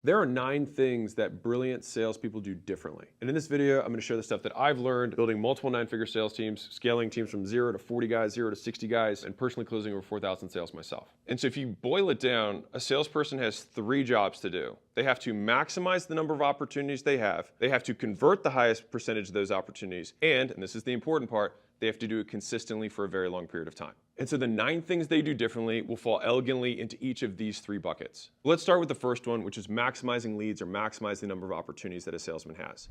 There are 9 things that brilliant salespeople do differently. And in this video, I'm going to share the stuff that I've learned building multiple 9-figure sales teams, scaling teams from 0 to 40 guys, 0 to 60 guys, and personally closing over 4,000 sales myself. And so if you boil it down, a salesperson has 3 jobs to do. They have to maximize the number of opportunities they have to convert the highest percentage of those opportunities, and this is the important part, they have to do it consistently for a very long period of time. And so the 9 things they do differently will fall elegantly into each of these 3 buckets. Let's start with the first one, which is maximizing leads or maximizing the number of opportunities that a salesman has.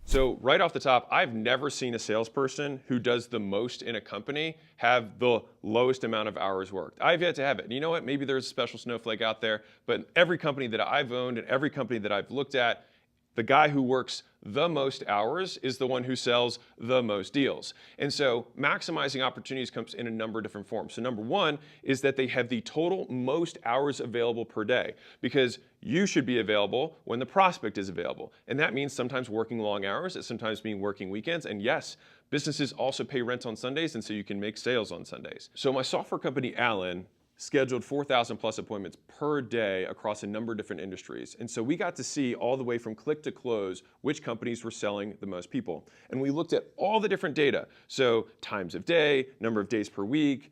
So right off the top, I've never seen a salesperson who does the most in a company have the lowest amount of hours worked. I've yet to have it. And you know what? Maybe there's a special snowflake out there, but every company that I've owned and every company that I've looked at, the guy who works the most hours is the one who sells the most deals. And so maximizing opportunities comes in a number of different forms. So number 1 is that they have the total most hours available per day, because you should be available when the prospect is available. And that means sometimes working long hours, it sometimes means working weekends. And yes, businesses also pay rent on Sundays, and so you can make sales on Sundays. So my software company, Alan, scheduled 4,000 plus appointments per day across a number of different industries. And so we got to see all the way from click to close which companies were selling the most people. And we looked at all the different data. So times of day, number of days per week,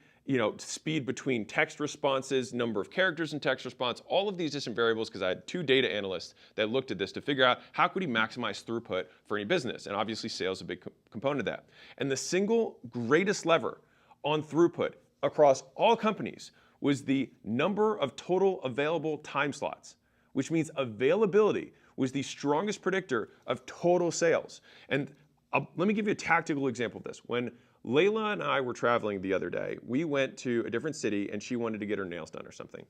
speed between text responses, number of characters in text response, all of these different variables, because I had 2 data analysts that looked at this to figure out how could we maximize throughput for any business. And obviously sales is a big component of that. And the single greatest lever on throughput across all companies was the number of total available time slots, which means availability was the strongest predictor of total sales. And let me give you a tactical example of this. When Layla and I were traveling the other day, we went to a different city and she wanted to get her nails done or something.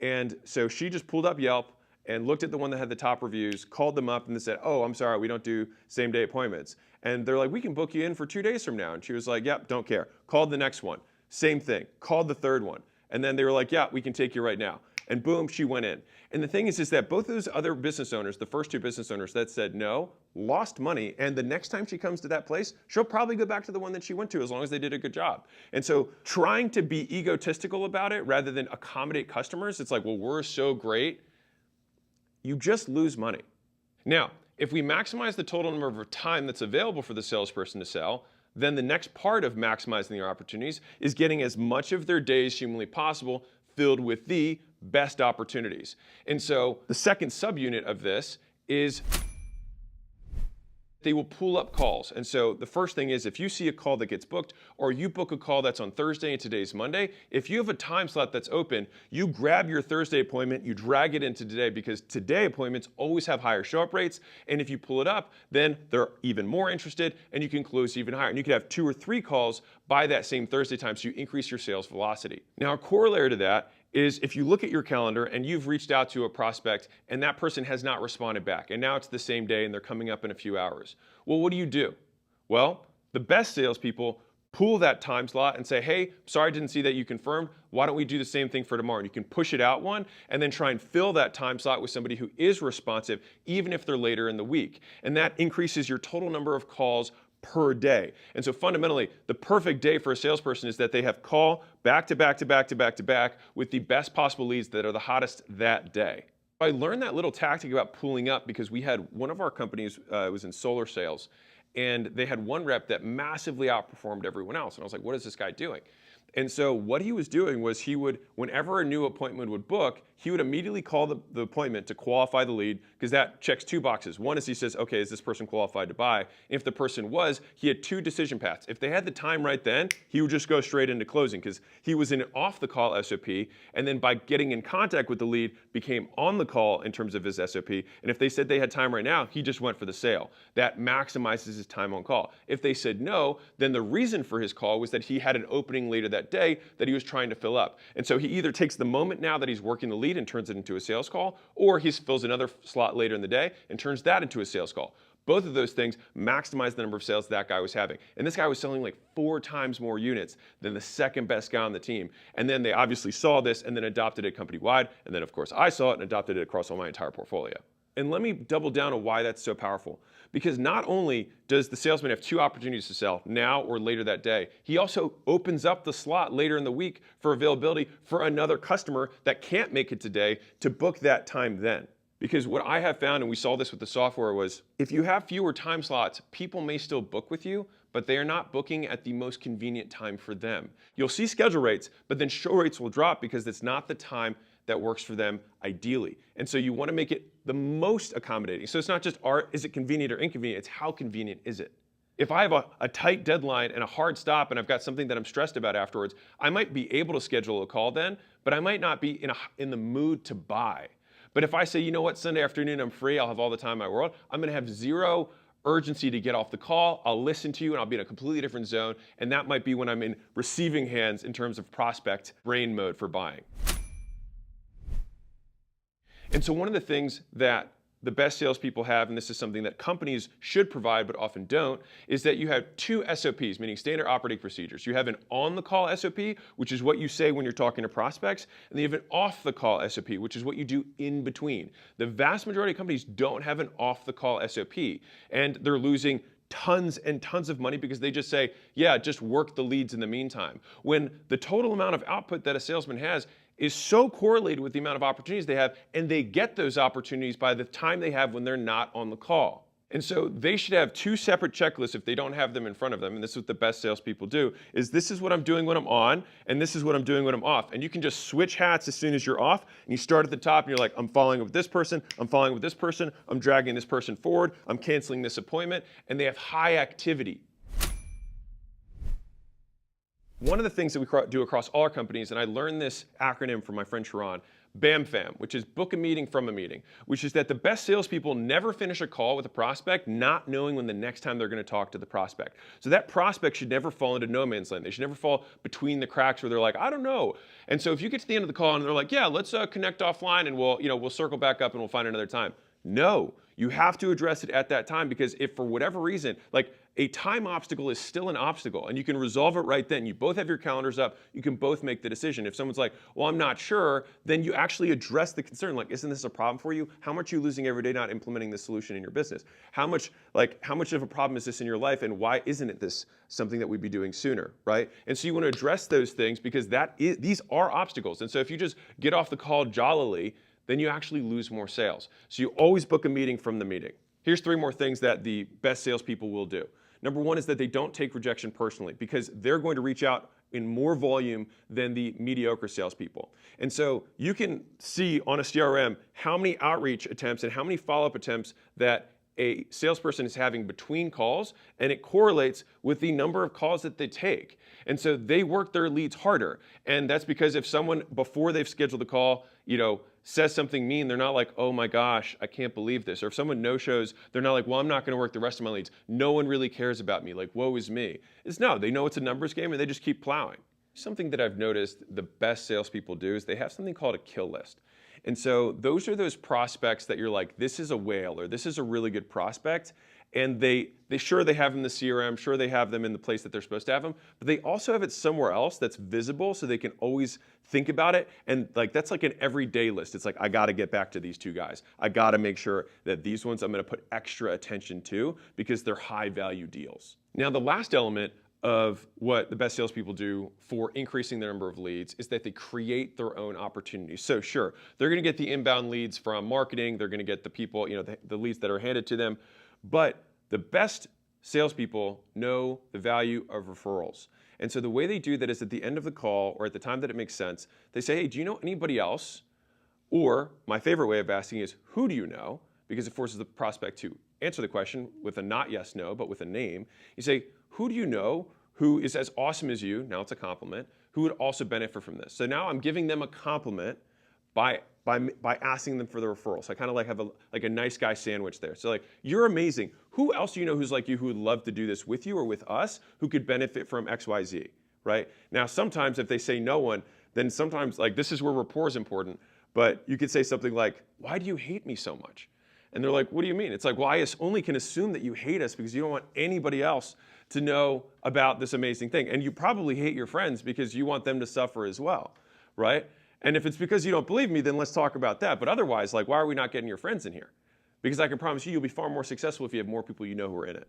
And so she just pulled up Yelp and looked at the one that had the top reviews, called them up and they said, "Oh, I'm sorry, we don't do same day appointments." And they're like, "We can book you in for 2 days from now." And she was like, "Yep, don't care." Called the next one, same thing, called the third one. And then they were like, "Yeah, we can take you right now." And boom, she went in. And the thing is that both those other business owners, the first 2 business owners that said no, lost money. And the next time she comes to that place, she'll probably go back to the one that she went to as long as they did a good job. And so trying to be egotistical about it rather than accommodate customers, it's like, well, we're so great. You just lose money. Now, if we maximize the total number of time that's available for the salesperson to sell, then the next part of maximizing their opportunities is getting as much of their day as humanly possible filled with the best opportunities. And so the second subunit of this is they will pull up calls. And so the first thing is, if you see a call that gets booked, or you book a call that's on Thursday and today's Monday, if you have a time slot that's open, you grab your Thursday appointment, you drag it into today, because today appointments always have higher show-up rates. And if you pull it up, then they're even more interested and you can close even higher. And you could have 2 or 3 calls by that same Thursday time, so you increase your sales velocity. Now, a corollary to that is if you look at your calendar and you've reached out to a prospect and that person has not responded back, and now it's the same day and they're coming up in a few hours. Well, what do? Well, the best salespeople pull that time slot and say, "Hey, sorry, I didn't see that you confirmed. Why don't we do the same thing for tomorrow?" And you can push it out one and then try and fill that time slot with somebody who is responsive, even if they're later in the week. And that increases your total number of calls per day. And so fundamentally, the perfect day for a salesperson is that they have call back to back to back to back to back with the best possible leads that are the hottest that day. I learned that little tactic about pulling up because we had one of our companies, it was in solar sales, and they had one rep that massively outperformed everyone else. And I was like, what is this guy doing? And so what he was doing was he would, whenever a new appointment would book, he would immediately call the appointment to qualify the lead, because that checks 2 boxes. One is he says, okay, is this person qualified to buy? And if the person was, he had 2 decision paths. If they had the time right then, he would just go straight into closing, because he was in an off-the-call SOP, and then by getting in contact with the lead, became on the call in terms of his SOP. And if they said they had time right now, he just went for the sale. That maximizes his time on call. If they said no, then the reason for his call was that he had an opening later that day that he was trying to fill up. And so he either takes the moment now that he's working the lead and turns it into a sales call, or he fills another slot later in the day and turns that into a sales call. Both of those things maximize the number of sales that guy was having. And this guy was selling like 4 times more units than the second best guy on the team. And then they obviously saw this and then adopted it company-wide. And then of course I saw it and adopted it across all my entire portfolio. And let me double down on why that's so powerful. Because not only does the salesman have 2 opportunities to sell, now or later that day, he also opens up the slot later in the week for availability for another customer that can't make it today to book that time then. Because what I have found, and we saw this with the software, was if you have fewer time slots, people may still book with you, but they are not booking at the most convenient time for them. You'll see schedule rates, but then show rates will drop because it's not the time that works for them ideally. And so you want to make it the most accommodating. So it's not just is it convenient or inconvenient, it's how convenient is it. If I have a tight deadline and a hard stop and I've got something that I'm stressed about afterwards, I might be able to schedule a call then, but I might not be in the mood to buy. But if I say, you know what, Sunday afternoon I'm free, I'll have all the time in my world, I'm gonna have zero urgency to get off the call, I'll listen to you and I'll be in a completely different zone, and that might be when I'm in receiving hands in terms of prospect brain mode for buying. And so one of the things that the best salespeople have, and this is something that companies should provide but often don't, is that you have 2 SOPs, meaning standard operating procedures. You have an on-the-call SOP, which is what you say when you're talking to prospects, and then you have an off-the-call SOP, which is what you do in between. The vast majority of companies don't have an off-the-call SOP, and they're losing tons and tons of money because they just say, yeah, just work the leads in the meantime. When the total amount of output that a salesman has is so correlated with the amount of opportunities they have, and they get those opportunities by the time they have when they're not on the call. And so they should have 2 separate checklists if they don't have them in front of them, and this is what the best salespeople do, is this is what I'm doing when I'm on, and this is what I'm doing when I'm off. And you can just switch hats as soon as you're off, and you start at the top, and you're like, I'm following up with this person, I'm following up with this person, I'm dragging this person forward, I'm canceling this appointment, and they have high activity. One of the things that we do across all our companies, and I learned this acronym from my friend Sharon, BAMFAM, which is book a meeting from a meeting, which is that the best salespeople never finish a call with a prospect not knowing when the next time they're going to talk to the prospect. So that prospect should never fall into no man's land. They should never fall between the cracks where they're like, I don't know. And so if you get to the end of the call and they're like, yeah, let's connect offline and we'll circle back up and we'll find another time. No, you have to address it at that time, because if for whatever reason, like a time obstacle is still an obstacle and you can resolve it right then. You both have your calendars up, you can both make the decision. If someone's like, well, I'm not sure, then you actually address the concern. Like, isn't this a problem for you? How much are you losing every day not implementing this solution in your business? How much of a problem is this in your life, and why isn't this something that we'd be doing sooner, right? And so you want to address those things because these are obstacles. And so if you just get off the call jollily, then you actually lose more sales. So you always book a meeting from the meeting. Here's 3 more things that the best salespeople will do. Number 1 is that they don't take rejection personally, because they're going to reach out in more volume than the mediocre salespeople. And so you can see on a CRM how many outreach attempts and how many follow-up attempts that a salesperson is having between calls, and it correlates with the number of calls that they take. And so they work their leads harder. And that's because if someone, before they've scheduled the call, says something mean, they're not like, oh my gosh, I can't believe this. Or if someone no-shows, they're not like, well, I'm not going to work the rest of my leads. No one really cares about me. Like, woe is me. No, they know it's a numbers game and they just keep plowing. Something that I've noticed the best salespeople do is they have something called a kill list. And so those are those prospects that you're like, this is a whale, or this is a really good prospect. And they have them in the CRM, sure they have them in the place that they're supposed to have them, but they also have it somewhere else that's visible so they can always think about it. And that's like an everyday list. It's like, I got to get back to these 2 guys. I got to make sure that these ones I'm going to put extra attention to because they're high value deals. Now, the last element of what the best salespeople do for increasing their number of leads is that they create their own opportunities. So sure, they're going to get the inbound leads from marketing. They're going to get the people, the leads that are handed to them. But the best salespeople know the value of referrals. And so the way they do that is at the end of the call, or at the time that it makes sense, they say, hey, do you know anybody else? Or my favorite way of asking is, who do you know? Because it forces the prospect to answer the question with a not yes, no, but with a name. You say, who do you know who is as awesome as you? Now it's a compliment. Who would also benefit from this? So now I'm giving them a compliment by asking them for the referral. So I kind of have a nice guy sandwich there. So you're amazing. Who else do you know who's like you, who would love to do this with you or with us, who could benefit from X, Y, Z, right? Now, sometimes if they say no one, then sometimes this is where rapport is important, but you could say something like, why do you hate me so much? And they're like, what do you mean? It's like, well, I only can assume that you hate us because you don't want anybody else to know about this amazing thing. And you probably hate your friends because you want them to suffer as well, right? And if it's because you don't believe me, then let's talk about that. But otherwise, why are we not getting your friends in here? Because I can promise you, you'll be far more successful if you have more people you know who are in it.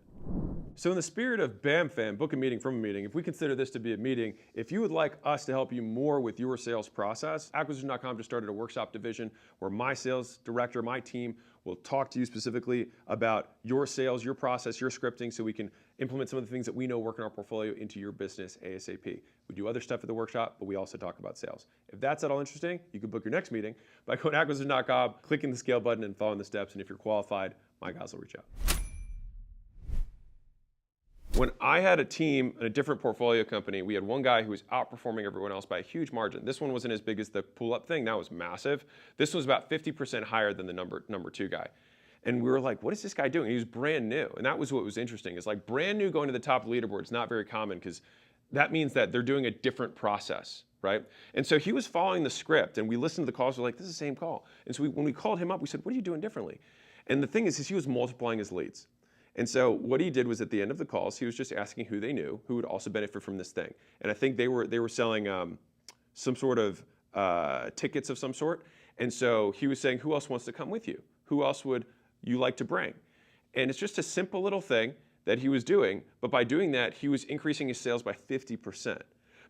So in the spirit of BAM fam, book a meeting from a meeting, if we consider this to be a meeting, if you would like us to help you more with your sales process, acquisition.com just started a workshop division where my sales director, my team, will talk to you specifically about your sales, your process, your scripting, so we can implement some of the things that we know work in our portfolio into your business ASAP. We do other stuff at the workshop, but we also talk about sales. If that's at all interesting, you can book your next meeting by going to acquisition.com, clicking the scale button, and following the steps. And if you're qualified, my guys will reach out. When I had a team in a different portfolio company, we had one guy who was outperforming everyone else by a huge margin. This one wasn't as big as the pull-up thing. That was massive. This was about 50% higher than the number two guy. And we were like, what is this guy doing? He was brand new. And that was what was interesting. It's like brand new going to the top of the leaderboard is not very common because that means that they're doing a different process, right? And so he was following the script, and we listened to the calls. We're like, this is the same call. And so when we called him up, we said, what are you doing differently? And the thing is he was multiplying his leads. And so what he did was at the end of the calls, he was just asking who they knew who would also benefit from this thing. And I think they were selling some sort of tickets of some sort. And so he was saying, who else wants to come with you? Who else would you like to bring? And it's just a simple little thing that he was doing. But by doing that, he was increasing his sales by 50%.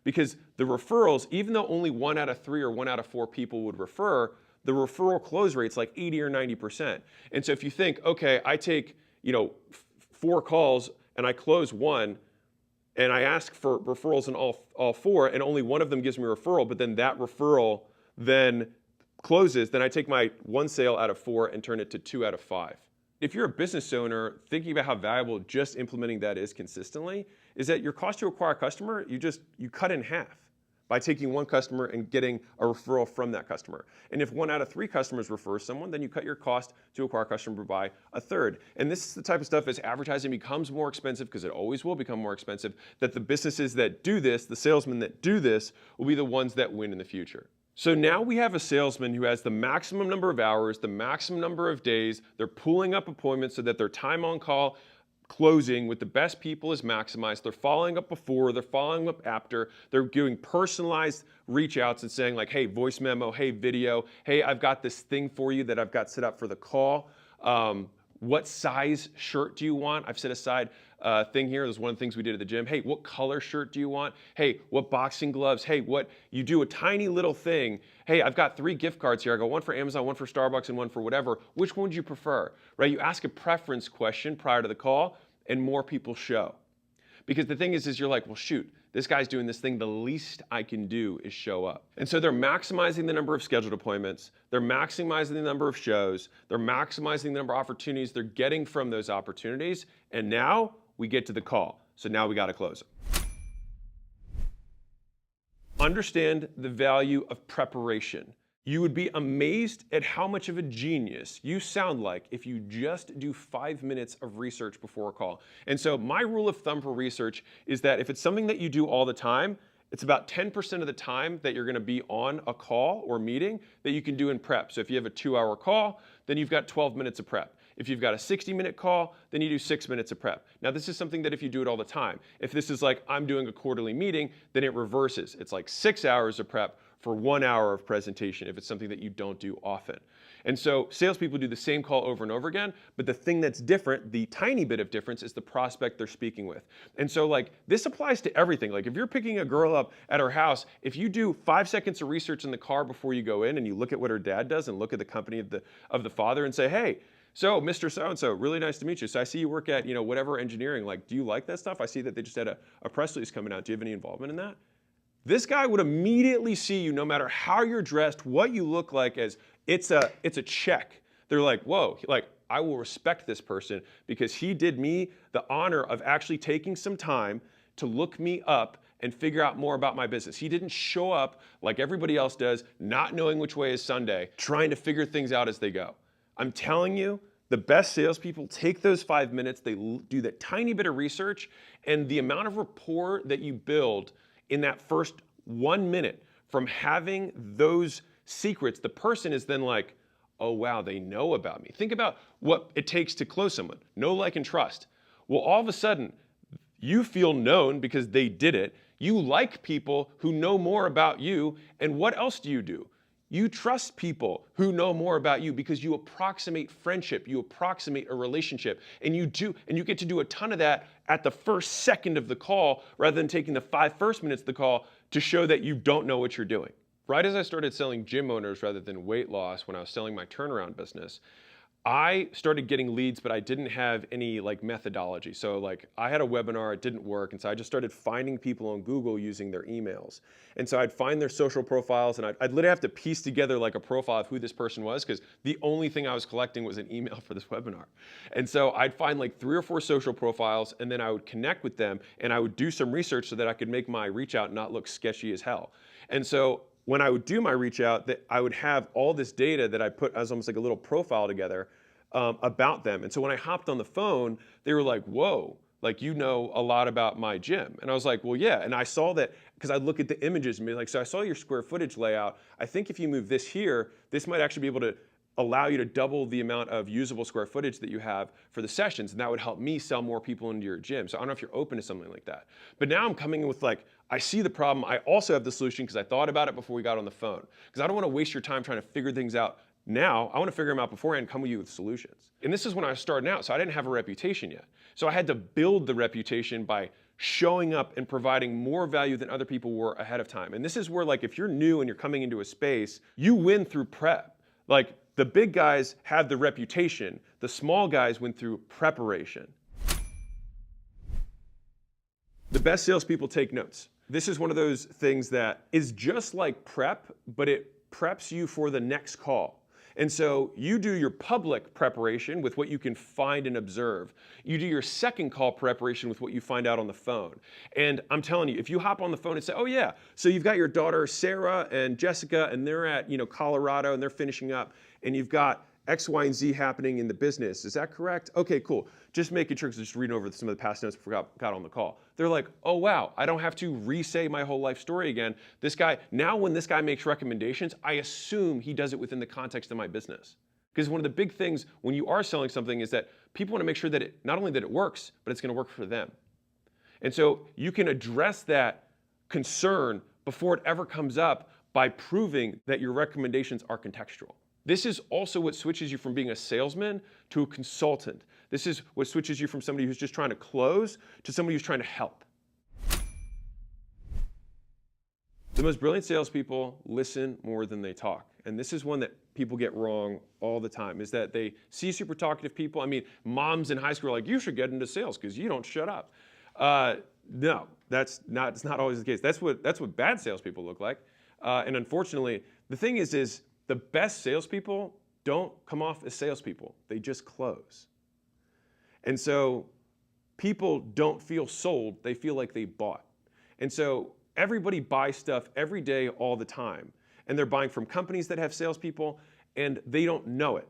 Because the referrals, even though only 1 out of 3 or 1 out of 4 people would refer, the referral close rate's like 80 or 90%. And so if you think, okay, I take 4 calls and I close 1 and I ask for referrals in all 4 and only 1 of them gives me a referral, but then that referral then closes, then I take my 1 sale out of 4 and turn it to 2 out of 5. If you're a business owner, thinking about how valuable just implementing that is consistently, is that your cost to acquire a customer, you cut in half by taking 1 customer and getting a referral from that customer. And if 1 out of 3 customers refer someone, then you cut your cost to acquire a customer by 1/3. And this is the type of stuff as advertising becomes more expensive, because it always will become more expensive, that the businesses that do this, the salesmen that do this, will be the ones that win in the future. So now we have a salesman who has the maximum number of hours, the maximum number of days. They're pulling up appointments so that their time on call closing with the best people is maximized. They're following up before, they're following up after. They're doing personalized reach outs and saying like, hey, voice memo, hey, video, hey, I've got this thing for you that I've got set up for the call. What size shirt do you want? I've set aside a thing here. There's one of the things we did at the gym. Hey, what color shirt do you want? Hey, what boxing gloves? Hey, you do a tiny little thing. Hey, I've got 3 gift cards here. I got 1 for Amazon, 1 for Starbucks, and 1 for whatever. Which one would you prefer? Right? You ask a preference question prior to the call, and more people show. Because the thing is you're like, well, shoot, this guy's doing this thing. The least I can do is show up. And so they're maximizing the number of scheduled appointments. They're maximizing the number of shows. They're maximizing the number of opportunities they're getting from those opportunities. And now we get to the call. So now we got to close it. Understand the value of preparation. You would be amazed at how much of a genius you sound like if you just do 5 minutes of research before a call. And so my rule of thumb for research is that if it's something that you do all the time, it's about 10% of the time that you're going to be on a call or meeting that you can do in prep. So if you have a 2-hour call, then you've got 12 minutes of prep. If you've got a 60-minute call, then you do 6 minutes of prep. Now, this is something that if you do it all the time. If this is like I'm doing a quarterly meeting, then it reverses. It's like 6 hours of prep for 1 hour of presentation if it's something that you don't do often. And so salespeople do the same call over and over again, but the thing that's different, the tiny bit of difference, is the prospect they're speaking with. And so like this applies to everything. Like if you're picking a girl up at her house, if you do 5 seconds of research in the car before you go in and you look at what her dad does and look at the company of the father and say, hey, so Mr. So-and-so, really nice to meet you. So I see you work at, whatever engineering. Like, do you like that stuff? I see that they just had a press release coming out. Do you have any involvement in that? This guy would immediately see you, no matter how you're dressed, what you look like, as it's a check. They're like, whoa, like I will respect this person because he did me the honor of actually taking some time to look me up and figure out more about my business. He didn't show up like everybody else does, not knowing which way is Sunday, trying to figure things out as they go. I'm telling you, the best salespeople take those 5 minutes, they do that tiny bit of research, and the amount of rapport that you build in that first 1 minute from having those secrets, the person is then like, oh wow, they know about me. Think about what it takes to close someone. Know, like, and trust. Well, all of a sudden, you feel known because they did it. You like people who know more about you, and what else do? You trust people who know more about you because you approximate friendship, you approximate a relationship, and you get to do a ton of that at the first second of the call rather than taking the first 5 minutes of the call to show that you don't know what you're doing. Right as I started selling gym owners rather than weight loss when I was selling my turnaround business, I started getting leads, but I didn't have any methodology. So I had a webinar, it didn't work. And so I just started finding people on Google using their emails. And so I'd find their social profiles and I'd literally have to piece together a profile of who this person was because the only thing I was collecting was an email for this webinar. And so I'd find 3 or 4 social profiles and then I would connect with them and I would do some research so that I could make my reach out not look sketchy as hell. And so when I would do my reach out, that I would have all this data that I put as almost like a little profile together about them. And so when I hopped on the phone, they were like, whoa, you know a lot about my gym. And I was like, well, yeah. And I saw that because I'd look at the images and be like, so I saw your square footage layout. I think if you move this here, this might actually be able to allow you to double the amount of usable square footage that you have for the sessions. And that would help me sell more people into your gym. So I don't know if you're open to something like that. But now I'm coming in with I see the problem. I also have the solution because I thought about it before we got on the phone. Because I don't want to waste your time trying to figure things out now. I want to figure them out beforehand and come with you with solutions. And this is when I was starting out, so I didn't have a reputation yet. So I had to build the reputation by showing up and providing more value than other people were ahead of time. And this is where if you're new and you're coming into a space, you win through prep. The big guys have the reputation. The small guys win through preparation. The best salespeople take notes. This is one of those things that is just like prep, but it preps you for the next call. And so you do your public preparation with what you can find and observe. You do your second call preparation with what you find out on the phone. And I'm telling you, if you hop on the phone and say, oh yeah, so you've got your daughter Sarah and Jessica and they're at Colorado and they're finishing up and you've got X, Y, and Z happening in the business. Is that correct? Okay, cool. Just making sure, because just reading over some of the past notes before I got on the call. They're like, oh wow, I don't have to re-say my whole life story again. This guy, now when this guy makes recommendations, I assume he does it within the context of my business. Because one of the big things when you are selling something is that people want to make sure that not only that it works, but it's going to work for them. And so you can address that concern before it ever comes up by proving that your recommendations are contextual. This is also what switches you from being a salesman to a consultant. This is what switches you from somebody who's just trying to close to somebody who's trying to help. The most brilliant salespeople listen more than they talk. And this is one that people get wrong all the time, is that they see super talkative people. I mean, moms in high school are like, you should get into sales because you don't shut up. No, it's not always the case. That's what bad salespeople look like. And unfortunately, the thing is the best salespeople don't come off as salespeople. They just close. And so people don't feel sold. They feel like they bought. And so everybody buys stuff every day, all the time. And they're buying from companies that have salespeople, and they don't know it.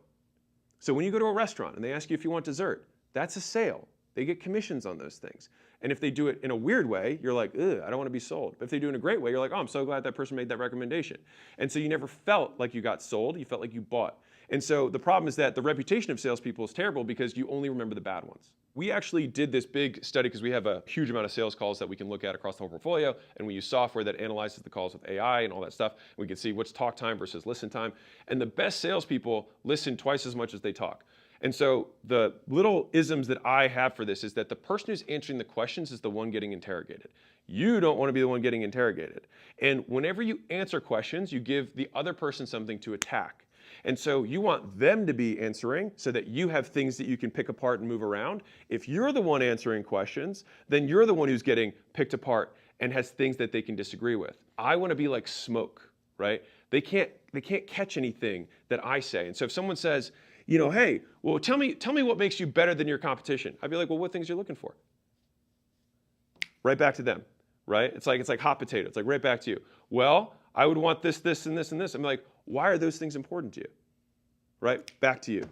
So when you go to a restaurant and they ask you if you want dessert, that's a sale. They get commissions on those things. And if they do it in a weird way, you're like, ugh, I don't want to be sold. But if they do it in a great way, you're like, oh, I'm so glad that person made that recommendation. And so you never felt like you got sold, you felt like you bought. And so the problem is that the reputation of salespeople is terrible because you only remember the bad ones. We actually did this big study because we have a huge amount of sales calls that we can look at across the whole portfolio, and we use software that analyzes the calls with AI and all that stuff. We can see what's talk time versus listen time. And the best salespeople listen twice as much as they talk. And so the little isms that I have for this is that the person who's answering the questions is the one getting interrogated. You don't want to be the one getting interrogated. And whenever you answer questions, you give the other person something to attack. And so you want them to be answering so that you have things that you can pick apart and move around. If you're the one answering questions, then you're the one who's getting picked apart and has things that they can disagree with. I want to be like smoke, right? They can't catch anything that I say. And so if someone says, hey, well, tell me what makes you better than your competition. I'd be like, well, what things are you looking for? Right back to them, right? It's like hot potato. It's like right back to you. Well, I would want this, this, and this, and this. I'm like, why are those things important to you? Right? Back to you.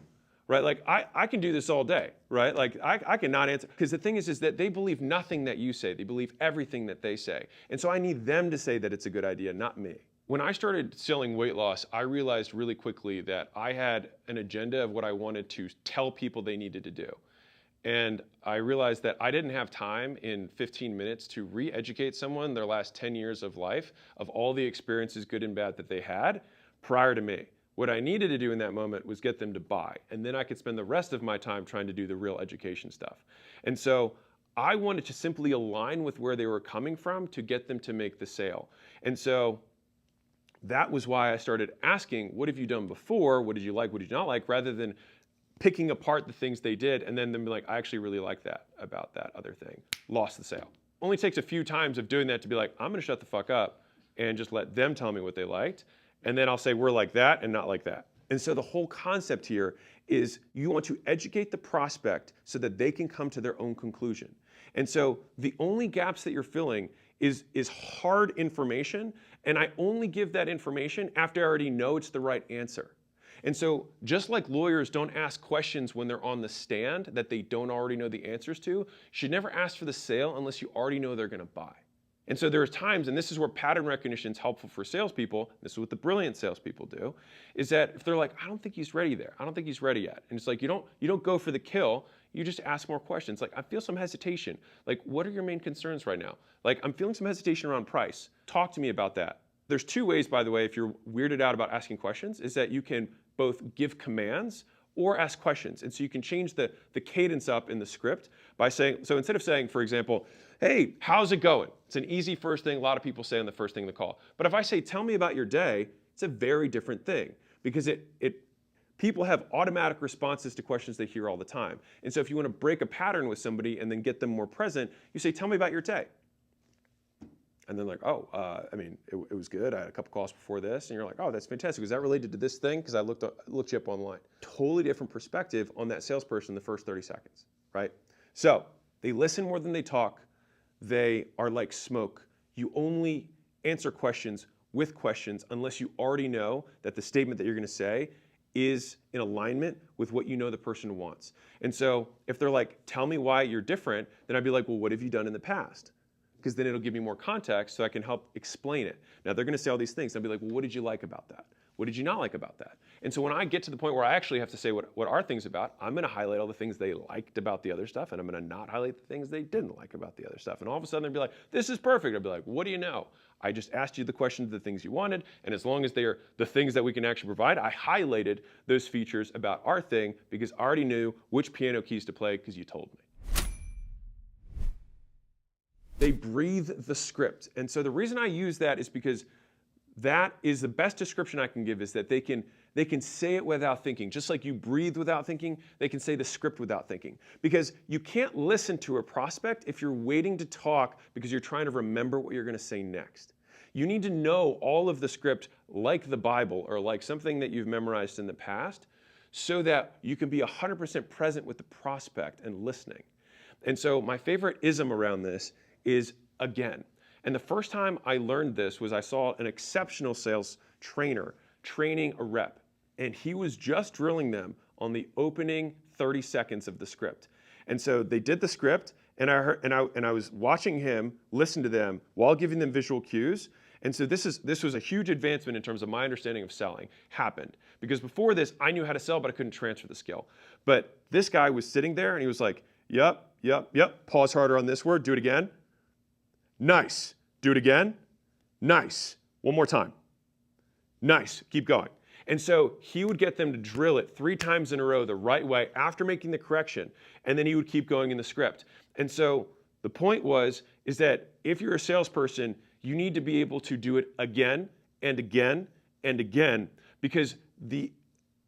Right? Like, I can do this all day, right? Like, I cannot answer. Because the thing is that they believe nothing that you say. They believe everything that they say. And so I need them to say that it's a good idea, not me. When I started selling weight loss, I realized really quickly that I had an agenda of what I wanted to tell people they needed to do. And I realized that I didn't have time in 15 minutes to re-educate someone their last 10 years of life, of all the experiences, good and bad, that they had, prior to me. What I needed to do in that moment was get them to buy. And then I could spend the rest of my time trying to do the real education stuff. And so I wanted to simply align with where they were coming from to get them to make the sale. And so that was why I started asking, what have you done before? What did you like? What did you not like? Rather than picking apart the things they did and then them be like, I actually really like that about that other thing. Lost the sale. Only takes a few times of doing that to be like, I'm gonna shut the fuck up and just let them tell me what they liked. And then I'll say, we're like that and not like that. And so the whole concept here is you want to educate the prospect so that they can come to their own conclusion. And so the only gaps that you're filling is hard information, and I only give that information after I already know it's the right answer. And so just like lawyers don't ask questions when they're on the stand that they don't already know the answers to, you should never ask for the sale unless you already know they're gonna buy. And so there's times, and this is where pattern recognition is helpful for salespeople, this is what the brilliant salespeople do, is that if they're like, I don't think he's ready there, I don't think he's ready yet. And it's like, you don't go for the kill, you just ask more questions. Like, I feel some hesitation. Like, what are your main concerns right now? Like, I'm feeling some hesitation around price. Talk to me about that. There's two ways, by the way, if you're weirded out about asking questions, is that you can both give commands or ask questions. And so you can change the cadence up in the script by saying, so instead of saying, for example, hey, how's it going? It's an easy first thing a lot of people say on the first thing in the call. But if I say, tell me about your day, it's a very different thing because people have automatic responses to questions they hear all the time. And so if you want to break a pattern with somebody and then get them more present, you say, tell me about your day. And then like, oh, I mean, it was good. I had a couple calls before this. And you're like, oh, that's fantastic. Is that related to this thing? Because I looked you up online. Totally different perspective on that salesperson in the first 30 seconds, right? So they listen more than they talk. They are like smoke. You only answer questions with questions unless you already know that the statement that you're going to say is in alignment with what you know the person wants. And so if they're like, tell me why you're different, then I'd be like, well, what have you done in the past? Because then it'll give me more context so I can help explain it. Now they're going to say all these things. I'll be like, well, what did you like about that? What did you not like about that? And so when I get to the point where I actually have to say what are things about, I'm going to highlight all the things they liked about the other stuff, and I'm going to not highlight the things they didn't like about the other stuff. And all of a sudden they'll be like, this is perfect. I'll be like, what do you know? I just asked you the questions of the things you wanted, and as long as they are the things that we can actually provide, I highlighted those features about our thing because I already knew which piano keys to play because you told me. They breathe the script. And so the reason I use that is because that is the best description I can give is that they can say it without thinking. Just like you breathe without thinking, they can say the script without thinking. Because you can't listen to a prospect if you're waiting to talk because you're trying to remember what you're going to say next. You need to know all of the script like the Bible or like something that you've memorized in the past so that you can be 100% present with the prospect and listening. And so my favorite ism around this is again. And the first time I learned this was I saw an exceptional sales trainer training a rep. And he was just drilling them on the opening 30 seconds of the script. And so they did the script, and I was watching him listen to them while giving them visual cues. And so this was a huge advancement in terms of my understanding of selling happened. Because before this, I knew how to sell, but I couldn't transfer the skill. But this guy was sitting there, and he was like, yep, yep, yep. Pause harder on this word. Do it again. Nice. Do it again. Nice. One more time. Nice. Keep going. And so he would get them to drill it 3 times in a row the right way after making the correction. And then he would keep going in the script. And so the point is that if you're a salesperson, you need to be able to do it again and again and again because the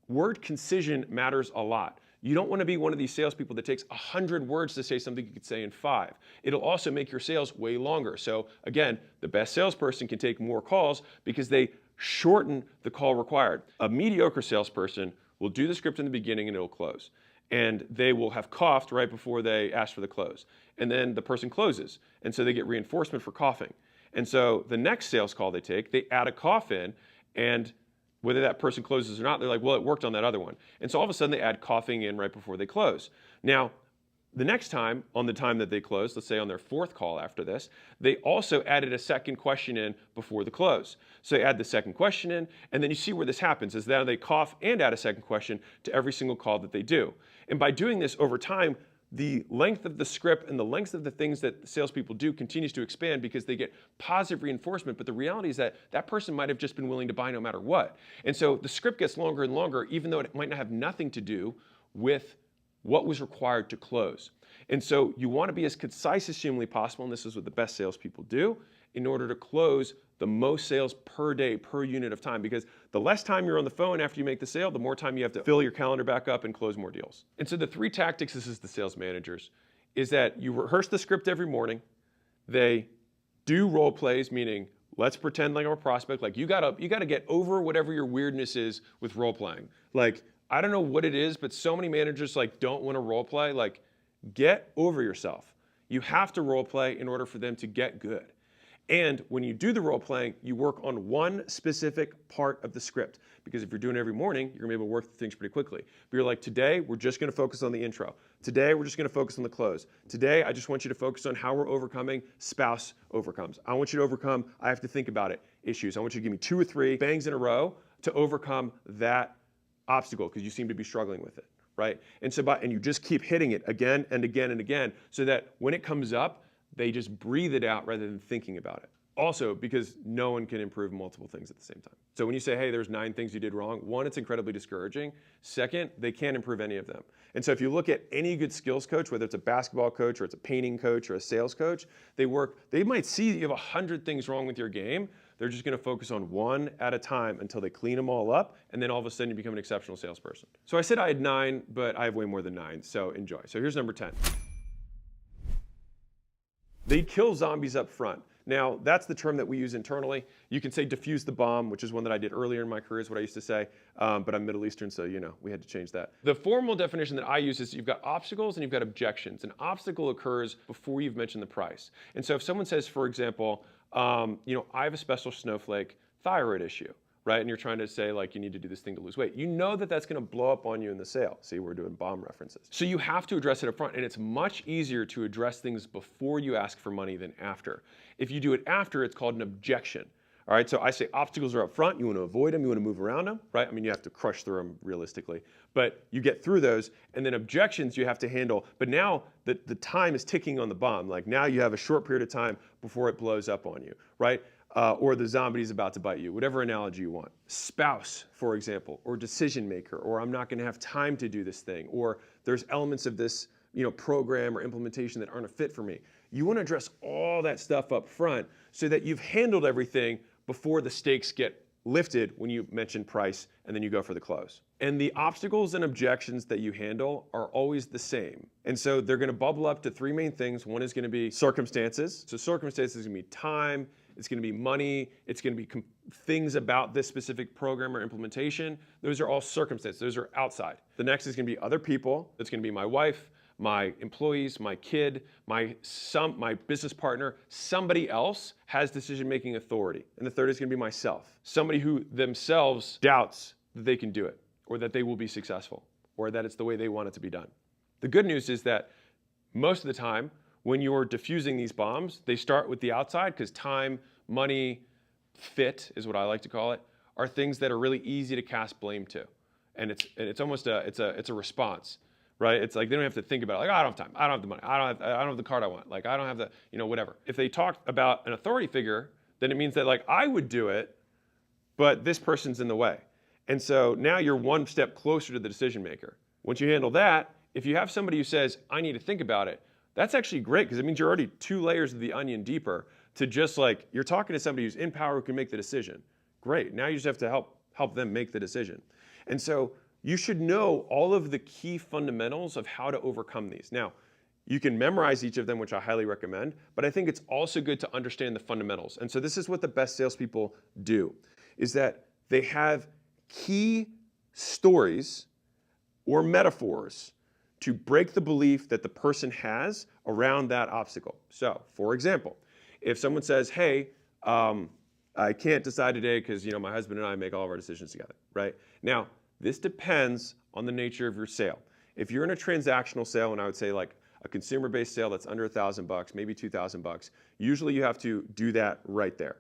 word concision matters a lot. You don't want to be one of these salespeople that takes 100 words to say something you could say in 5. It'll also make your sales way longer. So again, the best salesperson can take more calls because they shorten the call required. A mediocre salesperson will do the script in the beginning and it'll close. And they will have coughed right before they ask for the close. And then the person closes. And so they get reinforcement for coughing. And so the next sales call they take, they add a cough in, and whether that person closes or not, they're like, well, it worked on that other one. And so all of a sudden they add coughing in right before they close. Now, the next time, on the time that they close, let's say on their 4th call after this, they also added a second question in before the close. So they add the second question in, and then you see where this happens, is that they cough and add a second question to every single call that they do. And by doing this over time, the length of the script and the length of the things that salespeople do continues to expand because they get positive reinforcement. But the reality is that that person might have just been willing to buy no matter what. And so the script gets longer and longer, even though it might not have nothing to do with what was required to close. And so you want to be as concise as humanly possible, and this is what the best salespeople do, in order to close the most sales per day, per unit of time, because the less time you're on the phone after you make the sale, the more time you have to fill your calendar back up and close more deals. And so the three tactics, this is the sales managers, is that you rehearse the script every morning. They do role plays, meaning let's pretend like I'm a prospect. Like you gotta get over whatever your weirdness is with role playing. Like, I don't know what it is, but so many managers like don't want to role play. Like, get over yourself. You have to role play in order for them to get good. And when you do the role playing, you work on one specific part of the script. Because if you're doing it every morning, you're gonna be able to work through things pretty quickly. But you're like, today, we're just gonna focus on the intro. Today, we're just gonna focus on the close. Today, I just want you to focus on how we're overcoming spouse overcomes. I want you to overcome, I have to think about it, issues. I want you to give me 2 or 3 bangs in a row to overcome that obstacle because you seem to be struggling with it, right? And so, and you just keep hitting it again and again and again so that when it comes up, they just breathe it out rather than thinking about it. Also, because no one can improve multiple things at the same time. So when you say, hey, there's 9 things you did wrong, 1, it's incredibly discouraging. 2nd, they can't improve any of them. And so if you look at any good skills coach, whether it's a basketball coach or it's a painting coach or a sales coach, they might see that you have 100 things wrong with your game. They're just gonna focus on 1 at a time until they clean them all up, and then all of a sudden you become an exceptional salesperson. So I said I had 9, but I have way more than 9, so enjoy. So here's number 10. They kill zombies up front. Now, that's the term that we use internally. You can say diffuse the bomb, which is one that I did earlier in my career, is what I used to say. But I'm Middle Eastern, so we had to change that. The formal definition that I use is you've got obstacles and you've got objections. An obstacle occurs before you've mentioned the price. And so if someone says, for example, I have a special snowflake thyroid issue, right? And you're trying to say, like, you need to do this thing to lose weight. You know that that's going to blow up on you in the sale. See, we're doing bomb references. So you have to address it up front, and it's much easier to address things before you ask for money than after. If you do it after, it's called an objection. All right, so I say obstacles are up front. You want to avoid them. You want to move around them, right? I mean, you have to crush through them realistically. But you get through those, and then objections you have to handle. But now the time is ticking on the bomb. Like now you have a short period of time before it blows up on you, right? Or the zombie is about to bite you, whatever analogy you want. Spouse, for example, or decision maker, or I'm not gonna have time to do this thing, or there's elements of this program or implementation that aren't a fit for me. You wanna address all that stuff up front so that you've handled everything before the stakes get lifted when you mention price and then you go for the close. And the obstacles and objections that you handle are always the same. And so they're gonna bubble up to 3 main things. One is gonna be circumstances. So circumstances is gonna be time, it's going to be money, it's going to be things about this specific program or implementation. Those are all circumstances, those are outside. The next is going to be other people. It's going to be my wife, my employees, my kid, my business partner. Somebody else has decision-making authority. And the third is going to be myself. Somebody who themselves doubts that they can do it, or that they will be successful, or that it's the way they want it to be done. The good news is that most of the time, when you're diffusing these bombs, they start with the outside because time, money, fit is what I like to call it, are things that are really easy to cast blame to. And it's almost it's a response, right? It's like they don't have to think about it. Like, oh, I don't have time, I don't have the money, I don't have the card I want, like I don't have the, whatever. If they talk about an authority figure, then it means that like I would do it, but this person's in the way. And so now you're one step closer to the decision maker. Once you handle that, if you have somebody who says, I need to think about it, that's actually great because it means you're already 2 layers of the onion deeper to just like, you're talking to somebody who's in power who can make the decision. Great, now you just have to help them make the decision. And so you should know all of the key fundamentals of how to overcome these. Now, you can memorize each of them, which I highly recommend, but I think it's also good to understand the fundamentals. And so this is what the best salespeople do, is that they have key stories or metaphors to break the belief that the person has around that obstacle. So, for example, if someone says, hey, I can't decide today because my husband and I make all of our decisions together, right? Now, this depends on the nature of your sale. If you're in a transactional sale, and I would say like a consumer-based sale that's under $1,000, maybe $2,000, usually you have to do that right there.